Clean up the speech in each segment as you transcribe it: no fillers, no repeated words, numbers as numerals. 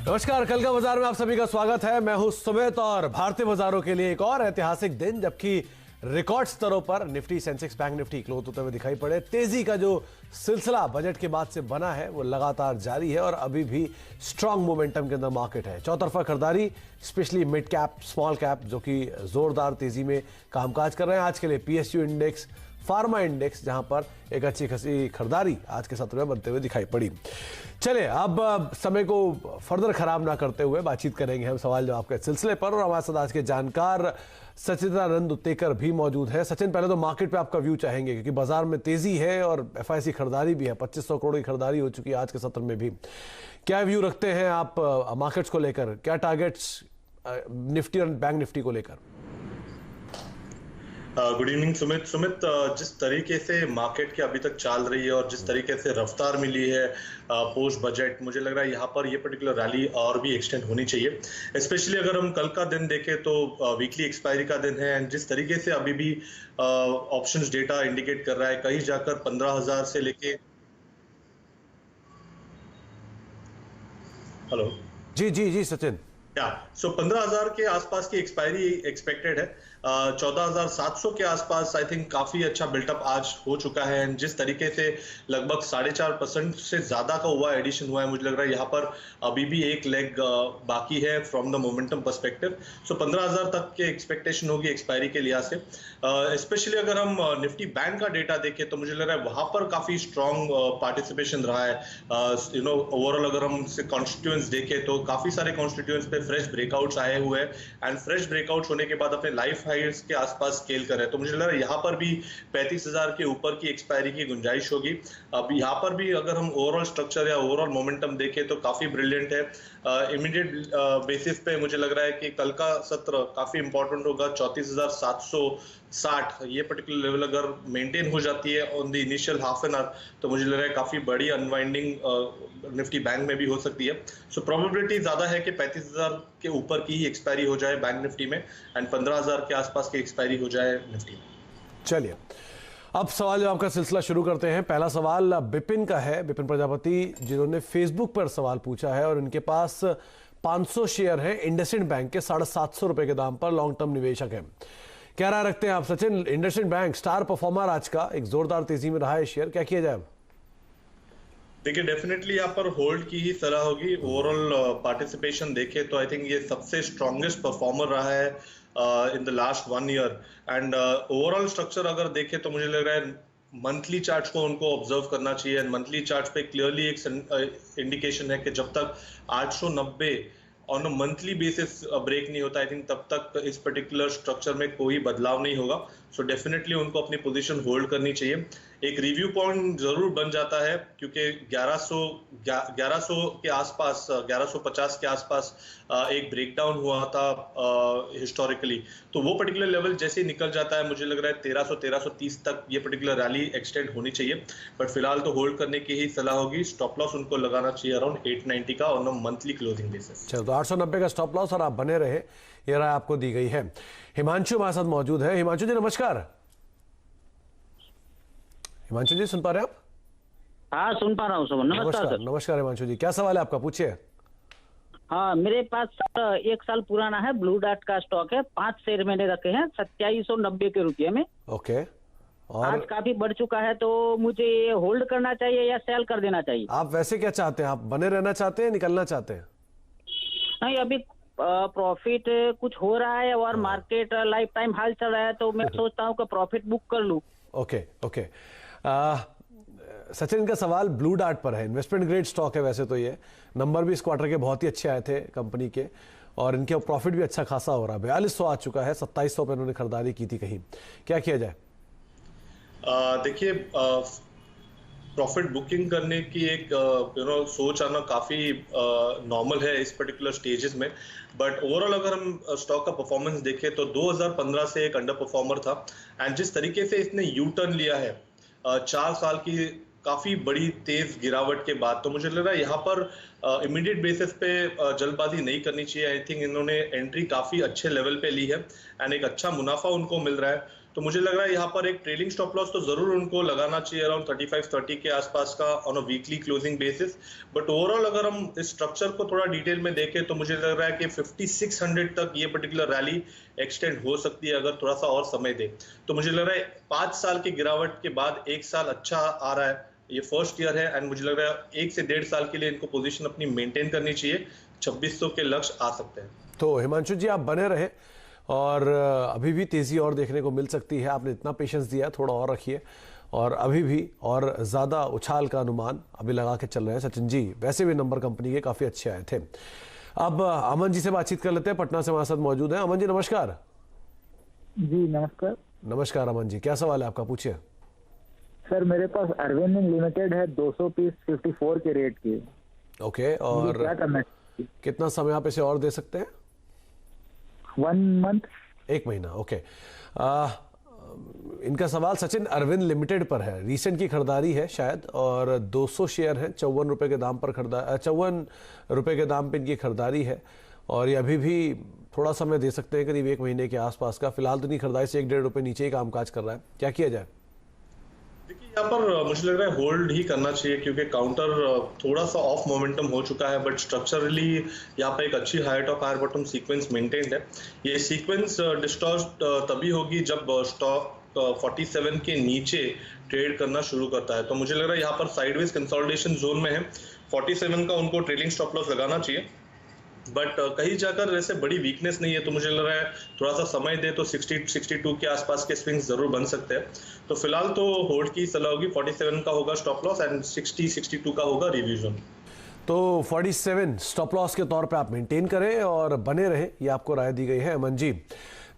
नमस्कार, कल का बाजार में आप सभी का स्वागत है। मैं हूं सुमित और भारतीय बाजारों के लिए एक और ऐतिहासिक दिन, जबकि रिकॉर्ड स्तरों पर Nifty, Sensex, bank Nifty close होते हुए दिखाई पड़े। तेजी का जो सिलसिला बजट के बाद से बना है वो लगातार जारी है और अभी भी स्ट्रांग मोमेंटम के अंदर मार्केट है। चौतरफा खरीदारी, specially mid cap, small cap, जो कि जोरदार तेजी में कामकाज कर रहे हैं। आज के लिए पीएसयू इंडेक्स, फार्मा इंडेक्स, जहां पर एक अच्छी खासी खरीदारी आज के सत्र में बनते हुए दिखाई पड़ी। चलिए, अब समय को फर्दर खराब ना करते हुए बातचीत करेंगे हम सवाल जवाब के सिलसिले पर। और हमारे साथ आज के जानकार सचिदानंद उत्तेकर भी मौजूद है। सचिन, पहले तो मार्केट पे आपका व्यू चाहेंगे, क्योंकि बाजार में तेजी है और एफआईसी खरीदारी भी है। 2500 करोड़ की खरीदारी हो चुकी है आज के सत्र में भी। क्या व्यू रखते हैं आप मार्केट्स को लेकर? क्या टारगेट्स निफ्टी और बैंक निफ्टी को लेकर? गुड इवनिंग सुमित, जिस तरीके से मार्केट की अभी तक चाल रही है और जिस तरीके से रफ्तार मिली है पोस्ट बजट, मुझे लग रहा है यहाँ पर ये पर्टिकुलर रैली और भी एक्सटेंड होनी चाहिए। स्पेशली अगर हम कल का दिन देखें तो वीकली एक्सपायरी का दिन है एंड जिस तरीके से अभी भी ऑप्शंस डेटा इंडिकेट कर रहा है, कहीं जाकर 15,000 से लेके हेलो जी सचिन। सो 15,000 के आसपास की एक्सपायरी एक्सपेक्टेड है। 14,700 के आसपास आई थिंक काफी अच्छा बिल्टअप आज हो चुका है एंड जिस तरीके से लगभग 4.5% से ज्यादा का हुआ एडिशन हुआ है, मुझे लग रहा है यहाँ पर अभी भी एक लेग बाकी है फ्रॉम द मोमेंटम पर्सपेक्टिव। सो 15,000 तक के एक्सपेक्टेशन होगी एक्सपायरी के लिहाज से। स्पेशली अगर हम निफ्टी बैंक का डेटा देखें तो मुझे लग रहा है वहां पर काफी स्ट्रॉन्ग पार्टिसिपेशन रहा है। ओवरऑल अगर हम कॉन्स्टिट्यूएंट्स देखें तो काफी सारे कॉन्स्टिट्यूएंट्स पे फ्रेश ब्रेकआउट्स आए हुए हैं एंड फ्रेश ब्रेकआउट्स होने के बाद अपने लाइफ हाइट्स के आसपास स्केल कर रहे हैं। तो मुझे लग रहा है यहाँ पर भी 35,000 के ऊपर की एक्सपायरी की गुंजाइश होगी। अब यहाँ पर भी अगर हम ओवरऑल स्ट्रक्चर या ओवरऑल मोमेंटम देखें तो काफी ब्रिलियंट है। इमीडिएट बेसिस पे मुझे लग रहा है कि कल का सत्र काफी इंपॉर्टेंट होगा। 34,760 ये पर्टिकुलर लेवल अगर मेंटेन हो जाती है on the initial half an hour, तो मुझे लग रहा है काफी बड़ी अनवाइंडिंग निफ्टी बैंक में भी हो सकती है। सो प्रोबेबिलिटी ज्यादा है कि 35,000 के ऊपर की ही एक्सपायरी हो जाए बैंक निफ्टी में एंड 15,000 के आसपास की एक्सपायरी हो जाए निफ्टी में। चलिए, अब सवाल जवाब का सिलसिला शुरू करते हैं। पहला सवाल बिपिन का है, बिपिन प्रजापति, जिन्होंने फेसबुक पर सवाल पूछा है और इनके पास 500 शेयर हैं इंडसइंड बैंक के 750 रुपए के दाम पर। लॉन्ग टर्म निवेशक है। क्या राय रखते हैं आप Sachin? IndusInd bank star performer आज का, एक जोरदार तेजी में रहा है शेयर, क्या किया जाए? देखिए, डेफिनेटली यहाँ पर होल्ड की ही सलाह होगी। ओवरऑल पार्टिसिपेशन देखे तो आई थिंक ये सबसे स्ट्रॉन्गेस्ट परफॉर्मर रहा है in the last 1 year and overall structure अगर देखे तो मुझे लग रहा है मंथली चार्ट्स को उनको ऑब्जर्व करना चाहिए एंड मंथली चार्ट्स पे क्लियरली एक इंडिकेशन है कि जब तक 890 on a monthly basis break नहीं होता, आई थिंक तब तक इस पर्टिकुलर स्ट्रक्चर में कोई बदलाव नहीं होगा। सो डेफिनेटली उनको अपनी पोजीशन होल्ड करनी चाहिए। एक रिव्यू पॉइंट जरूर बन जाता है क्योंकि 1100 के आसपास, 1150 के आसपास एक ब्रेकडाउन हुआ था हिस्टोरिकली, तो वो पर्टिकुलर लेवल जैसे ही निकल जाता है मुझे लग रहा है 1300-1330 तक ये पर्टिकुलर रैली एक्सटेंड होनी चाहिए। बट फिलहाल तो होल्ड करने की ही सलाह होगी। स्टॉप लॉस उनको लगाना चाहिए अराउंड 890 का on a monthly closing basis. चलो, तो 890 का स्टॉप लॉस और आप बने रहे, ये राय आपको दी गई है। हिमांशु हमारे साथ मौजूद है। हिमांशु जी नमस्कार। हिमांशु जी सुन पा रहे हैं आप? हाँ, सुन पा रहा हूँ सर। नमस्कार सर। नमस्कार हिमांशु जी, क्या सवाल है आपका? पूछिए। हाँ, मेरे पास 1 साल पुराना है ब्लू डार्ट का स्टॉक है। 5 शेयर मैंने रखे हैं 2790 के रुपये में। ओके, और आज काफी बढ़ चुका है, तो मुझे ये होल्ड करना चाहिए या सेल कर देना चाहिए? आप वैसे क्या चाहते हैं? आप बने रहना चाहते हैं, निकलना चाहते हैं? नहीं, अभी प्रॉफिट कुछ हो रहा है और मार्केट लाइफ टाइम हाल चल रहा है, तो मैं सोचता हूँ कि प्रॉफिट बुक कर लूँ। ओके। सचिन का सवाल ब्लू डार्ट पर है। इन्वेस्टमेंट ग्रेड स्टॉक है वैसे तो। ये नंबर भी इस क्वार्टर के बहुत ही अच्छे आए थे कंपनी के और इनके प्रॉफिट भी अच्छा खासा हो रहा है। 4200 आ चुका है, 2700 पे उन्होंने खरीदारी की थी कहीं। क्या किया जाए? देखिए, प्रॉफिट बुकिंग करने की एक सोच आना काफी नॉर्मल है इस पर्टिकुलर स्टेजेस में। बट ओवरऑल अगर हम स्टॉक का परफॉर्मेंस देखें तो 2015 से एक अंडर परफॉर्मर था एंड जिस तरीके से इसने यू टर्न लिया है 4 साल की काफी बड़ी तेज गिरावट के बाद, तो मुझे लग रहा है यहाँ पर इमीडिएट बेसिस पे जल्दबाजी नहीं करनी चाहिए। आई थिंक इन्होंने एंट्री काफी अच्छे लेवल पे ली है एंड एक अच्छा मुनाफा उनको मिल रहा है। तो मुझे लग रहा है यहाँ पर एक ट्रेलिंग स्टॉप लॉस तो जरूर उनको लगाना चाहिए अराउंड 35-30 के आसपास का on a weekly closing basis. But overall अगर हम इस स्ट्रक्चर को थोड़ा डिटेल में देखें तो मुझे लग रहा है कि 5600 तक ये पर्टिकुलर रैली एक्सटेंड हो सकती है अगर थोड़ा सा और समय दे। तो मुझे लग रहा है 5 साल की गिरावट के बाद 1 साल अच्छा आ रहा है, ये फर्स्ट ईयर है, एंड मुझे लग रहा है 1 से 1.5 साल के लिए इनको पोजीशन अपनी मेंटेन करनी चाहिए। 2600 के लक्ष्य आ सकते हैं। तो हिमांशु जी आप बने रहे और अभी भी तेजी और देखने को मिल सकती है। आपने इतना पेशेंस दिया, थोड़ा और रखिए और अभी भी और ज्यादा उछाल का अनुमान अभी लगा के चल रहे हैं सचिन जी। वैसे भी नंबर कंपनी के काफी अच्छे आए थे। अब अमन जी से बातचीत कर लेते हैं, पटना से हमारे साथ मौजूद हैं। अमन जी नमस्कार। जी नमस्कार। नमस्कार अमन जी, क्या सवाल है आपका, पूछिए। सर मेरे पास अरविंद लिमिटेड है 200 पीस 54 के रेट की। ओके, और क्या करना है? कितना समय आप इसे और दे सकते हैं? 1 मंथ। 1 महीना, ओके। इनका सवाल सचिन अरविंद लिमिटेड पर है। रीसेंट की खरीदारी है शायद, और 200 शेयर हैं, 54 रुपए के दाम पर 54 रुपए के दाम पे इनकी खरीदारी है और ये अभी भी थोड़ा समय दे सकते हैं, करीब 1 महीने के आसपास का। फिलहाल तो इनकी खरीदारी से 1-1.5 रुपए नीचे ही कामकाज कर रहा है। क्या किया जाए? देखिए यहाँ पर मुझे लग रहा है होल्ड ही करना चाहिए क्योंकि काउंटर थोड़ा सा ऑफ मोमेंटम हो चुका है, बट स्ट्रक्चरली यहाँ पर एक अच्छी high top higher bottom sequence maintained है। ये सीक्वेंस डिस्टॉर्ट तभी होगी जब स्टॉक 47 के नीचे ट्रेड करना शुरू करता है। तो मुझे लग रहा है यहाँ पर साइडवेज कंसोलिडेशन जोन में है, 47 का उनको ट्रेलिंग स्टॉप लॉस लगाना चाहिए। बट कहीं जाकर वैसे बड़ी वीकनेस नहीं है, तो मुझे लग रहा है थोड़ा सा समय दे तो 60-62 के आसपास के स्विंग्स जरूर बन सकते हैं। तो फिलहाल तो होल्ड की सलाह होगी, 47 का होगा स्टॉप लॉस एंड 60-62 का होगा रिवीजन। तो 47 स्टॉप लॉस के तौर पे आप मेंटेन करें और बने रहे, ये आपको राय दी गई है। अमन जी,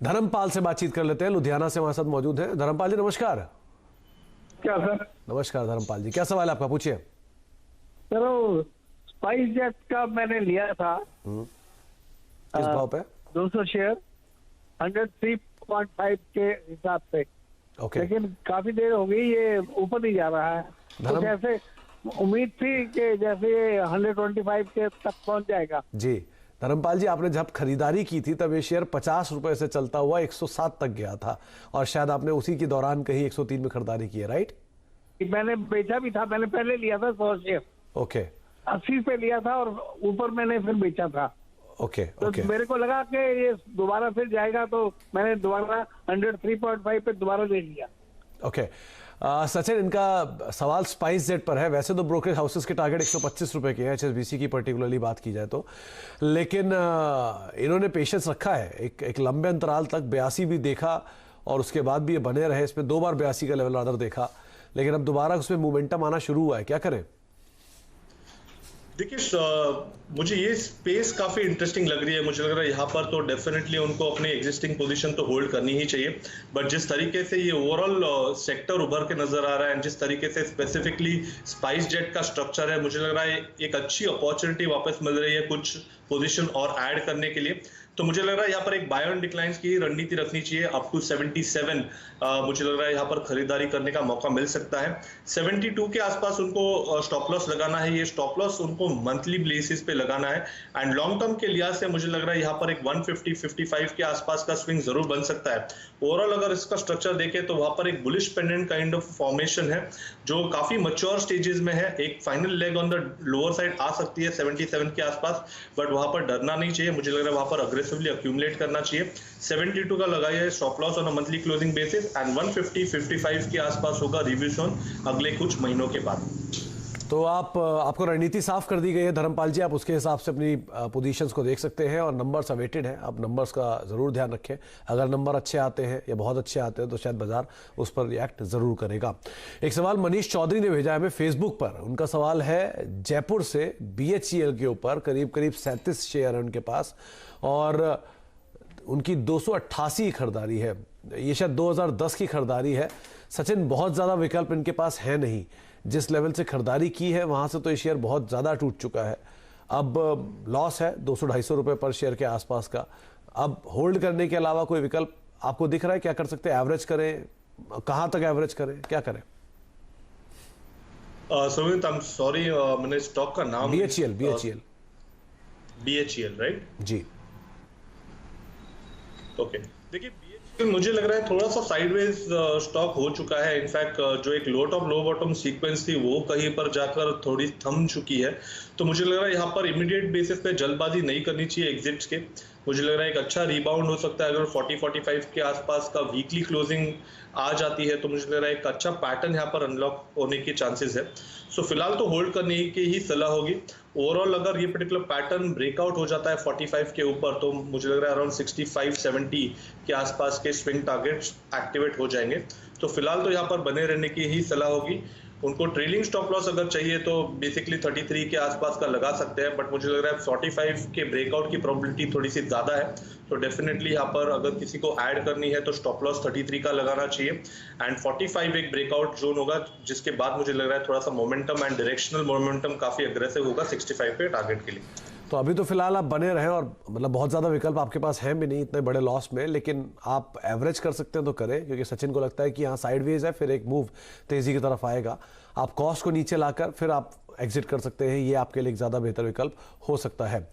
धर्मपाल से बातचीत कर लेते हैं, लुधियाना से हमारे साथ मौजूद है। धर्मपाल जी नमस्कार। क्या सर? नमस्कार धर्मपाल जी, क्या सवाल है आपका, पूछिए। चलो स्पाइस जेट का मैंने लिया था किस भाव पे? 200 शेयर 103.5 के हिसाब से। ओके, लेकिन काफी देर हो गई, ये ऊपर नहीं जा रहा है। तो जैसे उम्मीद थी कि जैसे 125 के तक पहुंच जाएगा। जी धर्मपाल जी, आपने जब खरीदारी की थी तब ये शेयर 50 रुपए से चलता हुआ 107 तक गया था और शायद आपने उसी के दौरान कहीं 103 में खरीदारी की है, राइट? मैंने बेचा भी था, मैंने पहले लिया था 100 शेयर, ओके 80 पे लिया था और ऊपर मैंने फिर बेचा था। ओके तो ओके, मेरे को लगा कि ये दोबारा फिर जाएगा, तो मैंने दोबारा 103.5 पे दोबारा ले लिया। ओके। सचिन, इनका सवाल स्पाइस जेट पर है। वैसे तो ब्रोकरेज हाउसेस के टारगेट 125 रुपए के हैं, HSBC की पर्टिकुलरली बात की जाए तो, लेकिन इन्होंने पेशेंस रखा है। एक लंबे अंतराल तक 82 भी देखा और उसके बाद भी ये बने रहे। इसमें 2 बार 82 का लेवल आदर देखा, लेकिन अब दोबारा उसमें मोमेंटम आना शुरू हुआ है। क्या करें? देखिए मुझे ये स्पेस काफी इंटरेस्टिंग लग रही है। मुझे लग रहा है यहाँ पर तो डेफिनेटली उनको अपनी एग्जिस्टिंग पोजीशन तो होल्ड करनी ही चाहिए, बट जिस तरीके से ये ओवरऑल सेक्टर उभर के नजर आ रहा है, जिस तरीके से स्पेसिफिकली स्पाइस जेट का स्ट्रक्चर है, मुझे लग रहा है एक अच्छी अपॉर्चुनिटी वापस मिल रही है कुछ पोजीशन और ऐड करने के लिए। तो मुझे लग रहा है यहाँ पर एक बाय ऑन डिक्लाइंस की रणनीति रखनी चाहिए अप टू 77। मुझे लग रहा है यहाँ पर खरीदारी करने का मौका मिल सकता है। 72 के आसपास उनको स्टॉप लॉस लगाना है। ये स्टॉप लॉस उनको मंथली बेसिस पे लगाना है एंड लॉन्ग टर्म के लिहाज से मुझे लग रहा है यहाँ पर एक 150-55 के आसपास का स्विंग जरूर बन सकता है। ओवरऑल अगर इसका स्ट्रक्चर देखें तो वहां पर एक bullish pennant kind of formation है जो काफी मैच्योर स्टेजेस में है। एक final leg on the lower side आ सकती है 77 के आसपास, बट वहां पर डरना नहीं चाहिए। मुझे लग रहा है वहां पर अग्रेसिवली अक्यूमुलेट करना चाहिए। 72 का लगाया है stop loss on a monthly closing basis and 150-55 के आसपास होगा रिव्यूशन अगले कुछ महीनों के बाद। तो आपको रणनीति साफ कर दी गई है धर्मपाल जी, आप उसके हिसाब से अपनी पोजीशंस को देख सकते हैं और नंबर्स अवेटेड हैं। आप नंबर्स का जरूर ध्यान रखें। अगर नंबर अच्छे आते हैं या बहुत अच्छे आते हैं तो शायद बाजार उस पर रिएक्ट जरूर करेगा। एक सवाल मनीष चौधरी ने भेजा है हमें फेसबुक पर। उनका सवाल है जयपुर से BHEL के ऊपर करीब 37 शेयर है उनके पास और उनकी 288 खरीदारी है। ये शायद 2010 की खरीदारी है। सचिन, बहुत ज्यादा विकल्प इनके पास है नहीं। जिस लेवल से खरीदारी की है वहां से तो ये शेयर बहुत ज्यादा टूट चुका है। अब लॉस है 200-250 रुपए पर शेयर के आसपास का। अब होल्ड करने के अलावा कोई विकल्प आपको दिख रहा है? क्या कर सकते हैं? एवरेज करें? कहां तक एवरेज करें? क्या करें? सुमित, आई एम सॉरी, मैंने स्टॉक का नाम BHEL राइट जी। ओके। देखिए BHEL मुझे लग रहा है थोड़ा सा साइडवेज स्टॉक हो चुका है। इनफैक्ट जो एक लो टॉप लो बॉटम सीक्वेंस थी वो कहीं पर जाकर थोड़ी थम चुकी है। तो मुझे लग रहा है यहाँ पर इमीडिएट बेसिस पे जल्दबाजी नहीं करनी चाहिए एग्जिट्स के। मुझे लग रहा है एक अच्छा रिबाउंड हो सकता है अगर 40-45 के आसपास का वीकली क्लोजिंग आ जाती है, तो मुझे लग रहा है एक अच्छा पैटर्न यहाँ पर अनलॉक होने के चांसेस है। सो फिलहाल तो होल्ड करने की ही सलाह होगी। ओवरऑल अगर ये पर्टिकुलर पैटर्न ब्रेकआउट हो जाता है 45 के ऊपर, तो मुझे लग रहा है अराउंड 65-70 के आसपास के स्विंग टारगेट्स एक्टिवेट हो जाएंगे। तो फिलहाल तो यहाँ पर बने रहने की ही सलाह होगी। उनको ट्रेलिंग स्टॉप लॉस अगर चाहिए तो बेसिकली 33 के आसपास का लगा सकते हैं, बट मुझे लग रहा है 45 के ब्रेकआउट की प्रोबेबिलिटी थोड़ी सी ज्यादा है। तो डेफिनेटली यहाँ पर अगर किसी को ऐड करनी है तो स्टॉप लॉस 33 का लगाना चाहिए एंड 45 एक ब्रेकआउट जोन होगा, जिसके बाद मुझे लग रहा है थोड़ा सा मोमेंटम एंड डायरेक्शनल मोमेंटम काफी अग्रेसिव होगा 65 पे टारगेट के लिए। तो अभी तो फिलहाल आप बने रहे और मतलब बहुत ज़्यादा विकल्प आपके पास हैं भी नहीं इतने बड़े लॉस में, लेकिन आप एवरेज कर सकते हैं तो करें, क्योंकि सचिन को लगता है कि यहाँ साइडवेज है, फिर एक मूव तेजी की तरफ आएगा। आप कॉस्ट को नीचे लाकर फिर आप एग्जिट कर सकते हैं, ये आपके लिए एक ज़्यादा बेहतर विकल्प हो सकता है।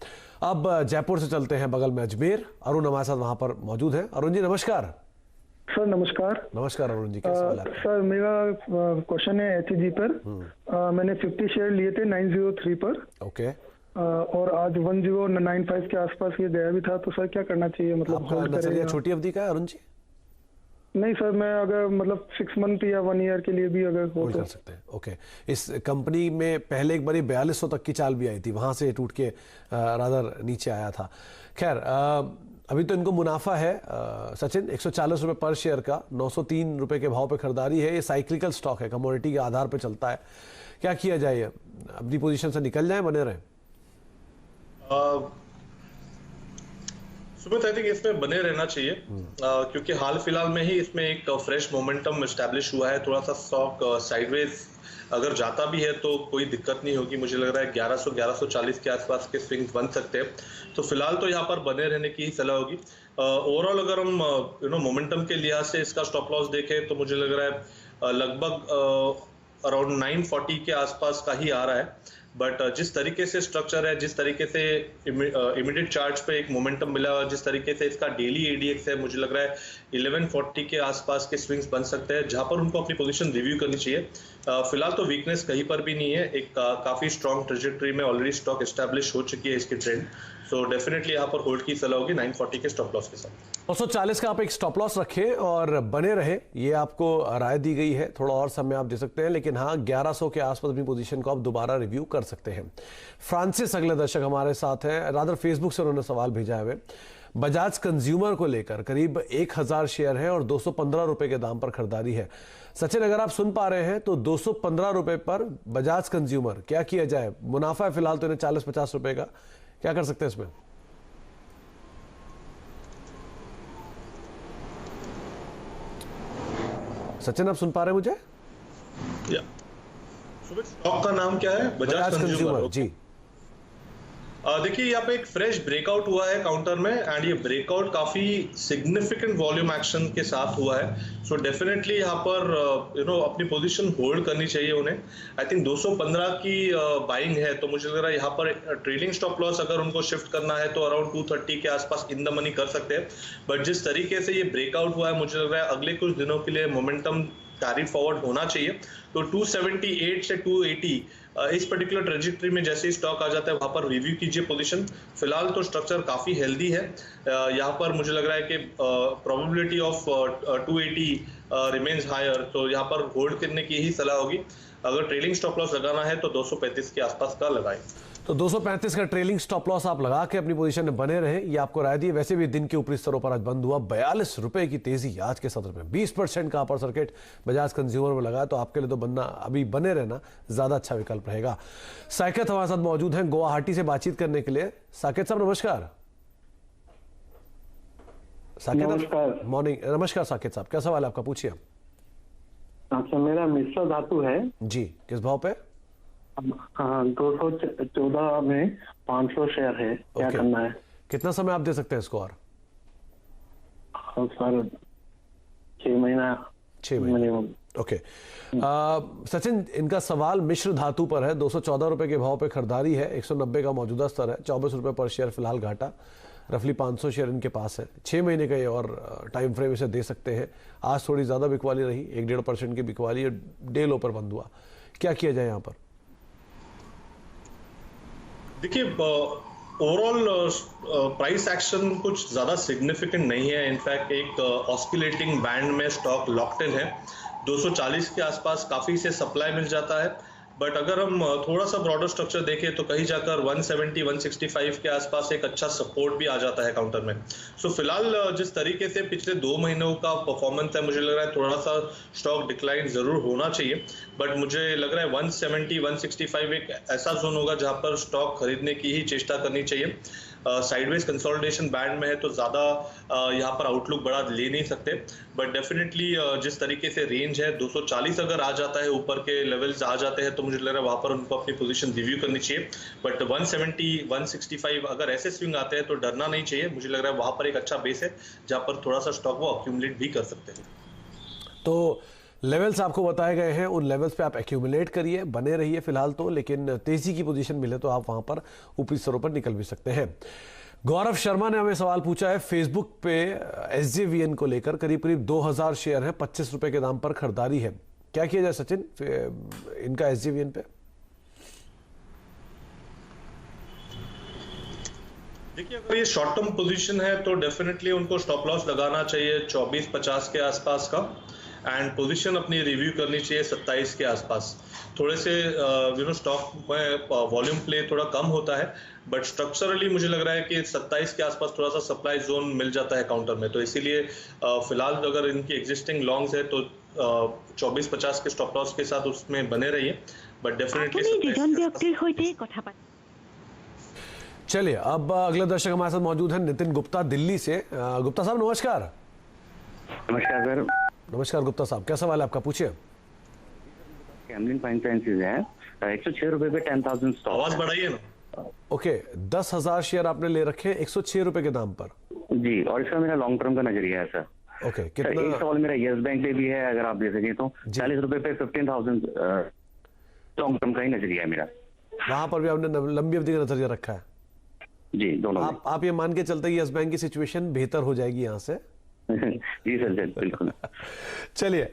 अब जयपुर से चलते हैं बगल में अजमेर। अरुण हमारे साथ वहां पर मौजूद है। अरुण जी नमस्कार। सर नमस्कार। नमस्कार अरुण जी, क्या सवाल है? सर मेरा क्वेश्चन है HEG पर। मैंने 50 शेयर लिए थे 903 पर। ओके। और आज 1095 के आसपास ये गया भी था, तो सर क्या करना चाहिए? मतलब आपका नजरिया छोटी अवधि का है अरुण जी? नहीं सर, मैं अगर मतलब 6 मंथ या 1 ईयर के लिए भी अगर हो होल्ड कर सकते हैं। ओके। इस कंपनी में पहले एक बारी 4200 तक की चाल भी आई थी, वहां से टूट के रादर नीचे आया था। खैर अभी तो इनको मुनाफा है सचिन 140 रुपए पर शेयर का, 903 रुपए के भाव पे खरीदारी है। ये साइक्लिकल स्टॉक है, कमोडिटी के आधार पे चलता है। क्या किया जाए? अपनी पोजीशन से निकल जाए, बने रहे? सुमित आई थिंक इसमें बने रहना चाहिए क्योंकि हाल फिलहाल में ही इसमें एक फ्रेश मोमेंटम एस्टैब्लिश हुआ है। थोड़ा सा स्टॉक साइडवेज अगर जाता भी है तो कोई दिक्कत नहीं होगी। मुझे लग रहा है 1100-1140 के आसपास के स्विंग्स बन सकते हैं। तो फिलहाल तो यहाँ पर बने रहने की ही सलाह होगी। ओवरऑल अगर हम मोमेंटम के लिहाज से इसका स्टॉप लॉस देखें तो मुझे लग रहा है लगभग अराउंड 940 के आसपास का ही आ रहा है। बट जिस तरीके से स्ट्रक्चर है, जिस तरीके से इमीडिएट चार्ट्स पे एक मोमेंटम मिला और जिस तरीके से इसका डेली ADX है, मुझे लग रहा है 1140 के आसपास के स्विंग्स बन सकते हैं, जहां पर उनको अपनी पोजीशन रिव्यू करनी चाहिए। फिलहाल तो वीकनेस कहीं पर भी नहीं है। एक काफी स्ट्रॉन्ग ट्रेजेक्टरी में ऑलरेडी स्टॉक एस्टैब्लिश हो चुकी है इसकी ट्रेंड। सो डेफिनेटली यहाँ पर होल्ड की सलाह होगी 940 के स्टॉप लॉस के साथ। 240 का आप एक स्टॉप लॉस रखें और बने रहे, ये आपको राय दी गई है। थोड़ा और समय आप दे सकते हैं, लेकिन हाँ 1100 के आसपास अपनी पोजीशन को आप दोबारा रिव्यू कर सकते हैं। फ्रांसिस अगले दर्शक हमारे साथ हैं, रादर फेसबुक से उन्होंने सवाल भेजा है। बजाज कंज्यूमर को लेकर करीब 1000 शेयर है और 215 रुपए के दाम पर खरीदारी है। सचिन अगर आप सुन पा रहे हैं तो 215 रुपए पर बजाज कंज्यूमर, क्या किया जाए? मुनाफा है फिलहाल तो इन्हें 40-50 रुपए का, क्या कर सकते हैं इसमें? सचिन आप सुन पा रहे हैं मुझे? स्टॉक का नाम क्या है? बजाज कंज्यूमर जी। देखिए यहाँ पे एक फ्रेश ब्रेकआउट हुआ है काउंटर में एंड ये ब्रेकआउट काफी सिग्निफिकेंट वॉल्यूम एक्शन के साथ हुआ है। सो डेफिनेटली यहाँ पर अपनी पोजीशन होल्ड करनी चाहिए उन्हें। आई थिंक 215 की बाइंग है, तो मुझे लग रहा है यहाँ पर ट्रेलिंग स्टॉप लॉस अगर उनको शिफ्ट करना है तो अराउंड 230 के आसपास इन द मनी कर सकते हैं। बट जिस तरीके से ये ब्रेकआउट हुआ है, मुझे लग रहा है अगले कुछ दिनों के लिए मोमेंटम कैरी फॉरवर्ड होना चाहिए। तो 278 से 280 इस पर्टिकुलर ट्रेजेक्टरी में जैसे ही स्टॉक आ जाता है वहां पर रिव्यू कीजिए पोजीशन। फिलहाल तो स्ट्रक्चर काफी हेल्दी है। यहाँ पर मुझे लग रहा है कि प्रोबेबिलिटी ऑफ 280 रिमेन्स हायर, तो यहाँ पर होल्ड करने की ही सलाह होगी। अगर ट्रेलिंग स्टॉप लॉस लगाना है तो 235 के आसपास का लगाएं। तो 235 का ट्रेलिंग स्टॉप लॉस आप लगा के अपनी पोजीशन में बने रहे, ये आपको राय दी। वैसे भी दिन के ऊपरी स्तरों पर आज बंद हुआ, 42 रुपए की तेजी आज के सत्र में, 20% का अपर सर्किट बजाज कंज्यूमर में लगा। तो आपके लिए तो बनना, अभी बने रहना ज्यादा अच्छा विकल्प रहेगा। साकेत हमारे साथ मौजूद हैं गुवाहाटी से बातचीत करने के लिए। साकेत साहब नमस्कार। साकेत मॉर्निंग। नमस्कार साकेत साहब, क्या सवाल है आपका? पूछिए। अच्छा, मेरा मिश्र धातु है जी, किस भाव पे? हाँ, 214 में 500 शेयर है, क्या करना है? कितना समय आप दे सकते हैं इसको? और सर 6 महीना। ओके। सचिन इनका सवाल मिश्र धातु पर है। 214 रुपए के भाव पे खरीदारी है, 190 का मौजूदा स्तर है, 24 रुपए पर शेयर फिलहाल घाटा। रफली 500 शेयर इनके पास है। 6 महीने का ये और टाइम फ्रेम इसे दे सकते हैं। आज थोड़ी ज़्यादा बिकवाली रही, 1-1.5% की बिकवाली और डे लो पर बंद हुआ। क्या किया जाए यहाँ पर? देखिए, ओवरऑल प्राइस एक्शन कुछ ज़्यादा सिग्निफिकेंट नहीं है। इनफैक्ट एक ऑस्किलेटिंग बैंड में स्टॉक लॉक्ड इन है। 240 के आसपास काफ़ी से सप्लाई मिल जाता है, बट अगर हम थोड़ा सा ब्रॉडर स्ट्रक्चर देखें तो कहीं जाकर 170-165 के आसपास एक अच्छा सपोर्ट भी आ जाता है काउंटर में। सो फिलहाल जिस तरीके से पिछले 2 महीनों का परफॉर्मेंस है, मुझे लग रहा है थोड़ा सा स्टॉक डिक्लाइन जरूर होना चाहिए, बट मुझे लग रहा है 170-165 एक ऐसा जोन होगा जहां पर स्टॉक खरीदने की ही चेष्टा करनी चाहिए। साइडवेज कंसोलिडेशन बैंड में है तो ज़्यादा यहाँ पर आउटलुक बड़ा ले नहीं सकते, बट डेफिनेटली जिस तरीके से रेंज है 240 अगर आ जाता है, ऊपर के लेवल्स आ जाते हैं, तो मुझे लग रहा है वहाँ पर उनको अपनी पोजीशन रिव्यू करनी चाहिए। बट 170-165 अगर ऐसे स्विंग आते हैं तो डरना नहीं चाहिए। मुझे लग रहा है वहाँ पर एक अच्छा बेस है जहाँ पर थोड़ा सा स्टॉक वो अक्यूमुलेट भी कर सकते हैं। तो लेवल्स आपको बताए गए हैं, उन लेवल्स पे आप एक्यूमुलेट करिए, बने रहिए फिलहाल तो, लेकिन तेजी की पोजीशन मिले तो आप वहां पर ऊपरी स्तरों पर निकल भी सकते हैं। गौरव शर्मा ने हमें सवाल पूछा है फेसबुक पे SJVN को लेकर। करीब करीब 2000 शेयर है, 25 रुपए के दाम पर खरीदारी है। क्या किया जाए सचिन इनका SJVN पे? देखिए, अगर ये शॉर्ट टर्म पोजीशन है तो डेफिनेटली उनको स्टॉप लॉस लगाना चाहिए 24-50 के आसपास का, एंड पोजीशन अपनी रिव्यू करनी चाहिए 27 के आसपास। थोड़े से स्टॉक में वॉल्यूम प्ले थोड़ा कम होता है, बट स्ट्रक्चरली मुझे लग रहा है कि 27 के आसपास थोड़ा सा सप्लाई जोन मिल जाता है काउंटर में, तो इसीलिए फिलहाल अगर इनकी एग्जिस्टिंग लॉन्ग्स है तो 24-50 के स्टॉप लॉस के साथ उसमें बने रहिए, बट डेफिनेटली। चलिए, अब अगले दर्शक हमारे साथ मौजूद हैं नितिन गुप्ता दिल्ली से। गुप्ता साहब नमस्कार। नमस्कार सर। नमस्कार गुप्ता साहब, क्या सवाल है आपका, पूछिए। कैमलिन फाइन साइंसेज है, 106 रुपए पे 10,000 स्टॉक। आवाज बढ़ाइए ना। ओके, 10,000 शेयर आपने ले रखे हैं 106 रुपए के दाम पर। जी, और इसका मेरा लॉन्ग टर्म का नजरिया है सर। ओके, कितना? एक सवाल मेरा यस बैंक पे भी है, अगर आप दे सकें तो। 40 रुपए पे 15,000 लॉन्ग टर्म का ही नजरिया है मेरा। वहां पर भी आपने लंबी अवधि का नजरिया रखा है? जी, दोनों। आप ये मान के चलते हैं यस बैंक की सिचुएशन बेहतर हो जाएगी यहाँ से? जी सर, बिल्कुल। चलिए,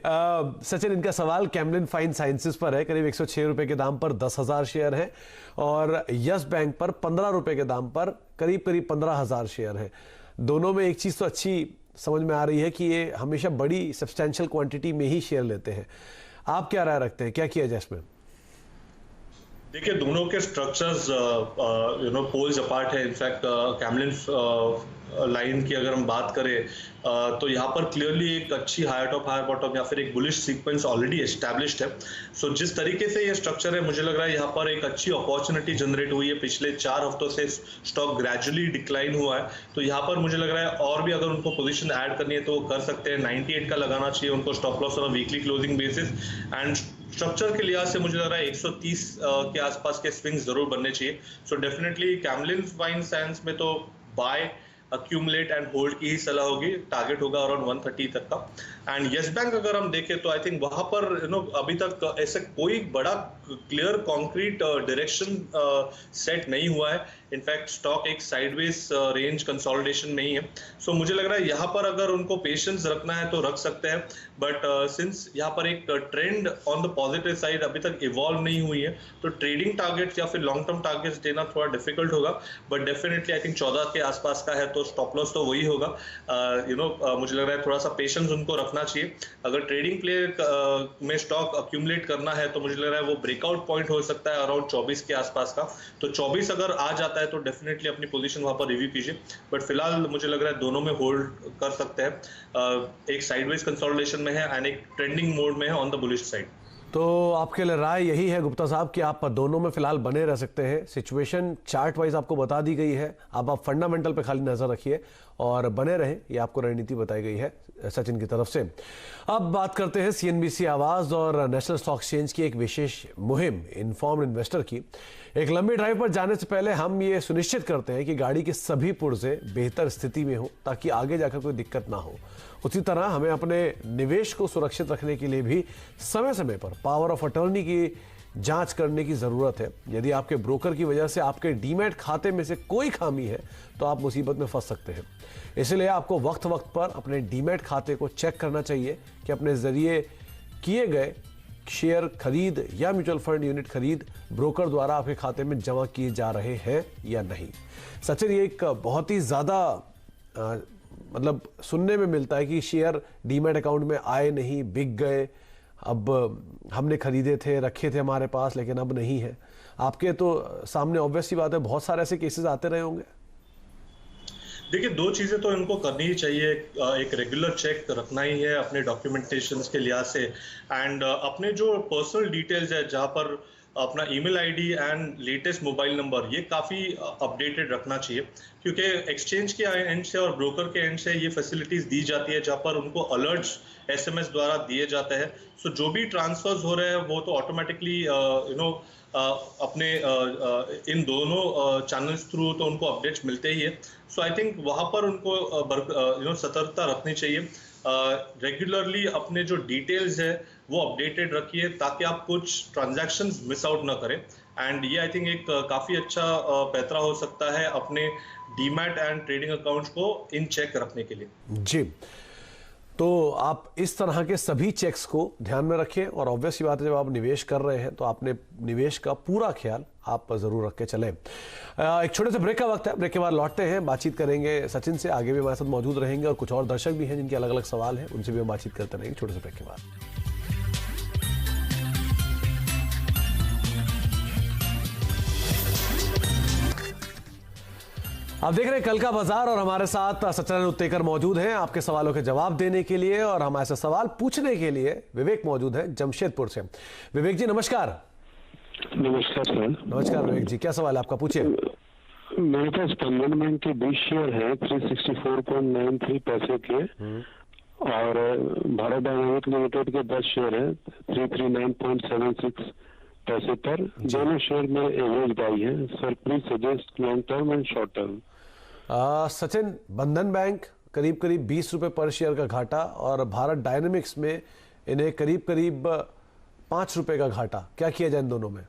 सचिन इनका सवाल कैमलिन फाइन साइंसेस पर है। करीब 106 रुपए के दाम पर 10,000 शेयर हैं और यस बैंक पर 15 रुपए के दाम पर करीब करीब 15,000 शेयर हैं। दोनों में एक चीज तो अच्छी समझ में आ रही है कि ये हमेशा बड़ी सब्सटैंशियल क्वांटिटी में ही शेयर लेते हैं। आप क्या राय रखते हैं, क्या किया जाए इसमें? देखिए, दोनों के स्ट्रक्चर्स पोल्स अपार्ट है। इनफैक्ट कैमलिन लाइन की अगर हम बात करें तो यहाँ पर क्लियरली एक अच्छी हायर टॉप हायर बॉटम या फिर एक बुलिश सीक्वेंस ऑलरेडी एस्टैब्लिश्ड है। सो जिस तरीके से ये स्ट्रक्चर है, मुझे लग रहा है यहाँ पर एक अच्छी अपॉर्चुनिटी जनरेट हुई है। पिछले 4 हफ्तों से स्टॉक ग्रेजुअली डिक्लाइन हुआ है, तो यहाँ पर मुझे लग रहा है और भी अगर उनको पोजीशन ऐड करनी है तो वो कर सकते हैं। 98 का लगाना चाहिए उनको stop loss on weekly closing basis, and structure के लिहाज से मुझे लग रहा है 130 के आसपास के स्विंग्स जरूर बनने चाहिए। So definitely Camlin fine science में तो बाय, अक्यूमुलेट एंड होल्ड की ही सलाह होगी। टारगेट होगा अराउंड 130 तक का। एंड यस बैंक अगर हम देखें तो आई थिंक वहां पर अभी तक ऐसे कोई बड़ा क्लियर कॉन्क्रीट डायरेक्शन सेट नहीं हुआ है। इनफैक्ट स्टॉक एक साइडवेज रेंज कंसोलिडेशन में ही है। सो मुझे लग रहा है यहाँ पर अगर उनको पेशेंस रखना है तो रख सकते हैं, बट सिंस यहाँ पर एक trend on the positive side अभी तक इवॉल्व नहीं हुई है, तो ट्रेडिंग टारगेट्स या फिर लॉन्ग टर्म टारगेट्स देना थोड़ा डिफिकल्ट होगा। बट डेफिनेटली आई थिंक 14 के आसपास का है तो स्टॉप लॉस तो वही होगा। मुझे लग रहा है थोड़ा सा पेशेंस उनको रखना चाहिए। अगर ट्रेडिंग प्ले में स्टॉक अक्यूमुलेट करना है तो मुझे लग रहा है वो ब्रेकआउट पॉइंट हो सकता है अराउंड 24 के आसपास का। तो 24 अगर आ जाता है तो डेफिनेटली अपनी पोजीशन वहां पर रिव्यू कीजिए, बट फिलहाल मुझे लग रहा है दोनों में होल्ड कर सकते हैं। एक साइडवेज कंसोलिडेशन में है एंड एक ट्रेंडिंग मोड में है ऑन द बुलिश साइड। तो आपके लिए राय यही है गुप्ता साहब कि आप दोनों में फिलहाल बने रह सकते हैं। सिचुएशन चार्ट वाइज आपको बता दी गई है, अब आप फंडामेंटल पे खाली नजर रखिए और बने रहें, ये आपको रणनीति बताई गई है सचिन की तरफ से। अब बात करते हैं CNBC आवाज और नेशनल स्टॉक एक्सचेंज की एक विशेष मुहिम इन्फॉर्म्ड इन्वेस्टर की। एक लंबी ड्राइव पर जाने से पहले हम ये सुनिश्चित करते हैं कि गाड़ी के सभी पुर्जे बेहतर स्थिति में हो ताकि आगे जाकर कोई दिक्कत ना हो। उसी तरह हमें अपने निवेश को सुरक्षित रखने के लिए भी समय समय पर पावर ऑफ अटर्नी की जांच करने की जरूरत है। यदि आपके ब्रोकर की वजह से आपके डीमैट खाते में से कोई खामी है तो आप मुसीबत में फंस सकते हैं। इसलिए आपको वक्त वक्त पर अपने डीमैट खाते को चेक करना चाहिए कि अपने जरिए किए गए शेयर खरीद या म्यूचुअल फंड यूनिट खरीद ब्रोकर द्वारा आपके खाते में जमा किए जा रहे हैं या नहीं। सचिन, ये एक बहुत ही ज्यादा मतलब सुनने में मिलता है कि शेयर डीमैट अकाउंट में आए नहीं, बिक गए, अब हमने खरीदे थे, रखे थे हमारे पास, लेकिन अब नहीं है। आपके तो सामने ऑब्वियस सी बात है, बहुत सारे ऐसे केसेस आते रहे होंगे। देखिए, दो चीजें तो इनको करनी ही चाहिए। एक रेगुलर चेक रखना ही है अपने डॉक्यूमेंटेशंस के लिहाज से, एंड अपने जो पर्सनल डिटेल्स है, जहां पर अपना email ID and latest mobile number, ये काफी अपडेटेड रखना चाहिए, क्योंकि एक्सचेंज के एंड से और ब्रोकर के एंड से ये फैसिलिटीज दी जाती है जहां पर उनको अलर्ट्स SMS द्वारा दिए जाते हैं। सो जो भी ट्रांसफर्स हो रहे हैं वो तो ऑटोमेटिकली अपने इन दोनों चैनल्स थ्रू तो उनको अपडेट्स मिलते ही है। सो आई थिंक वहां पर उनको सतर्कता रखनी चाहिए। रेगुलरली अपने जो डिटेल्स है वो अपडेटेड रखिए, ताकि आप कुछ ट्रांजैक्शंस मिस आउट ना करें। एंड ये आई थिंक एक काफी अच्छा पैतरा हो सकता है अपने डीमैट एंड ट्रेडिंग अकाउंट्स को इन चेक रखने के लिए। जी, तो आप इस तरह के सभी चेक्स को ध्यान में रखें, और ऑब्वियस बात है जब आप निवेश कर रहे हैं तो आपने निवेश का पूरा ख्याल आप जरूर रख के चलें। एक छोटे से ब्रेक का वक्त है, ब्रेक के बाद लौटते हैं, बातचीत करेंगे सचिन से, आगे भी हमारे साथ मौजूद रहेंगे और कुछ और दर्शक भी हैं जिनके अलग अलग सवाल हैं, उनसे भी हम बातचीत करते रहेंगे छोटे से ब्रेक के बाद। आप देख रहे हैं कल का बाजार और हमारे साथ सचिन उत्तेकर मौजूद हैं आपके सवालों के जवाब देने के लिए, और हमारे से सवाल पूछने के लिए विवेक मौजूद है जमशेदपुर से। विवेक जी नमस्कार। नमस्कार सर। नमस्कार विवेक जी, क्या सवाल है आपका, पूछिए। मेरे पास बंधन बैंक के 20 शेयर है 364.93 पैसे के, और भारत डायनामिक लिमिटेड के 10 शेयर है 339.76 पैसे पर। दोनों शेयर में एवरेज बाई है sir, please suggest long term and short term. Sachin, बंधन बैंक करीब करीब 20 रुपए पर शेयर का घाटा, और भारत डायनेमिक्स में इन्हें करीब करीब 5 रुपए का घाटा, क्या किया जाए इन दोनों में?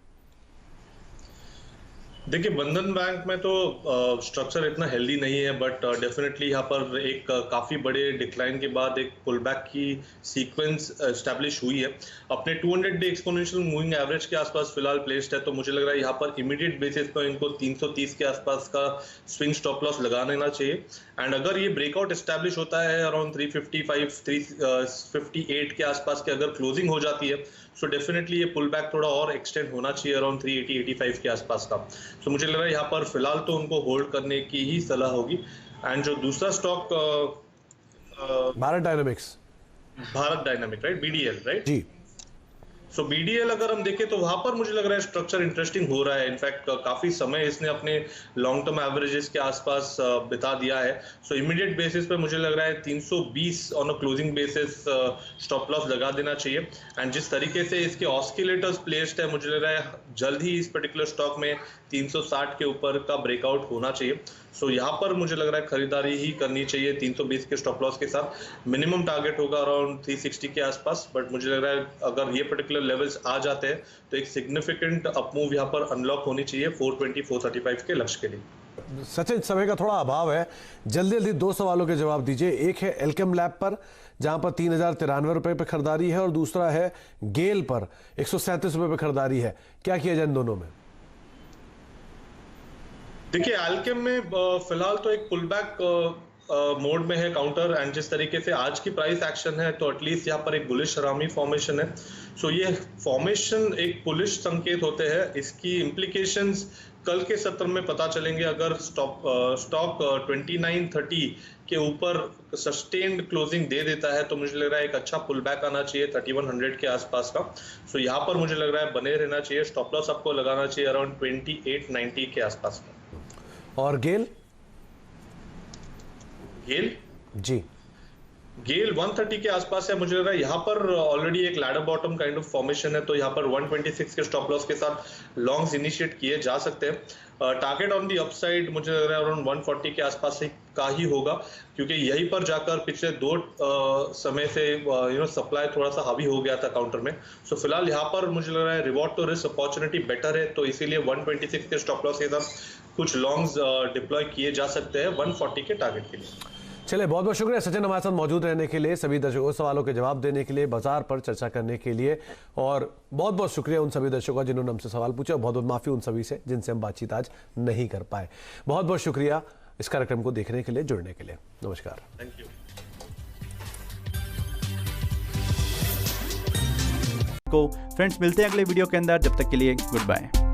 देखिए, बंधन बैंक में तो स्ट्रक्चर इतना हेल्दी नहीं है, बट डेफिनेटली यहाँ पर एक काफी बड़े डिक्लाइन के बाद एक पुल बैक की सीक्वेंस एस्टैब्लिश हुई है। अपने 200 डे एक्सपोनेंशियल मूविंग एवरेज के आसपास फिलहाल प्लेस्ड है, तो मुझे लग रहा है यहाँ पर इमीडिएट बेसिस पर इनको 330 के आसपास का स्विंग स्टॉप लॉस लगा लेना चाहिए। एंड अगर ये ब्रेकआउट एस्टैब्लिश होता है अराउंड 355 358 के आसपास के अगर क्लोजिंग हो जाती है, सो डेफिनेटली ये पुल बैक थोड़ा और एक्सटेंड होना चाहिए अराउंड 380-85 के आसपास का। तो मुझे लग रहा है यहाँ पर फिलहाल तो उनको होल्ड करने की ही सलाह होगी। एंड जो दूसरा stock Bharat Dynamic, right, BDL, right जी। सो BDL अगर हम देखें तो वहां पर मुझे लग रहा है स्ट्रक्चर इंटरेस्टिंग हो रहा है। इनफैक्ट काफी समय इसने अपने लॉन्ग टर्म एवरेजेस के आसपास बिता दिया है। सो इमीडिएट बेसिस पे मुझे लग रहा है 320 on a closing basis stop loss लगा देना चाहिए। एंड जिस तरीके से इसके ऑस्किलेटर्स प्लेस्ड है, मुझे लग रहा है जल्द ही इस पर्टिकुलर स्टॉक में 360 के ऊपर का ब्रेकआउट होना चाहिए। सो यहाँ पर मुझे लग रहा है खरीदारी ही करनी चाहिए 320 के स्टॉप लॉस के साथ। मिनिमम टारगेट होगा अराउंड 360 के आसपास, बट मुझे लग रहा है अगर ये पर्टिकुलर लेवल्स आ जाते हैं तो एक सिग्निफिकेंट अपमूव यहाँ पर अनलॉक होनी चाहिए 420-435 के लक्ष्य के लिए। सचिन, समय का थोड़ा अभाव है, जल्दी जल्दी 2 सवालों के जवाब दीजिए। एक है एल्केम लैब पर, जहां पर 3093 रुपए पे खरीदारी है, और दूसरा है गेल पर 137 रुपए पे खरीदारी है, क्या किया जाए इन दोनों में? देखिए, एल्केम में फिलहाल तो एक पुल बैक मोड में है काउंटर, एंड जिस तरीके से आज की प्राइस एक्शन है तो एटलीस्ट यहाँ पर एक बुलिश हरामी फॉर्मेशन है। सो ये फॉर्मेशन एक बुलिश संकेत होते हैं। इसकी इम्प्लीकेशंस कल के सत्र में पता चलेंगे। अगर स्टॉक 2930 के ऊपर सस्टेन्ड क्लोजिंग दे देता है तो मुझे लग रहा है एक अच्छा पुल बैक आना चाहिए 3100 के आसपास का। सो यहाँ पर मुझे लग रहा है बने रहना चाहिए। स्टॉप लॉस आपको लगाना चाहिए अराउंड 2890 के आसपास का। और गेल जी, गेल 130 के आसपास है। मुझे लग रहा है यहाँ पर ऑलरेडी एक ladder bottom kind of formation है, तो यहाँ पर 126 के स्टॉप लॉस के साथ लॉन्ग्स इनिशिएट किए जा सकते हैं। टारगेट ऑन दी अपसाइड मुझे लग रहा है अराउंड 140 के आसपास से का ही होगा, क्योंकि यहीं पर जाकर पिछले 2 समय से सप्लाई थोड़ा सा हावी हो गया था काउंटर में। सो फिलहाल यहाँ पर मुझे लग रहा है reward to risk opportunity better है, तो इसीलिए 126 के स्टॉप लॉस के साथ कुछ लॉन्ग्स डिप्लॉय किए जा सकते हैं 140 के टारगेट के लिए। चलिए, बहुत बहुत शुक्रिया सचिन हमारे साथ मौजूद रहने के लिए, सभी दर्शकों सवालों के जवाब देने के लिए, बाजार पर चर्चा करने के लिए, और बहुत बहुत शुक्रिया उन सभी दर्शकों का जिन्होंने हमसे सवाल पूछे, और बहुत बहुत माफी उन सभी से जिनसे हम बातचीत आज नहीं कर पाए। बहुत बहुत शुक्रिया इस कार्यक्रम को देखने के लिए, जुड़ने के लिए। नमस्कार। Thank you. फ्रेंड्स, मिलते हैं अगले वीडियो के अंदर, जब तक के लिए गुड बाय।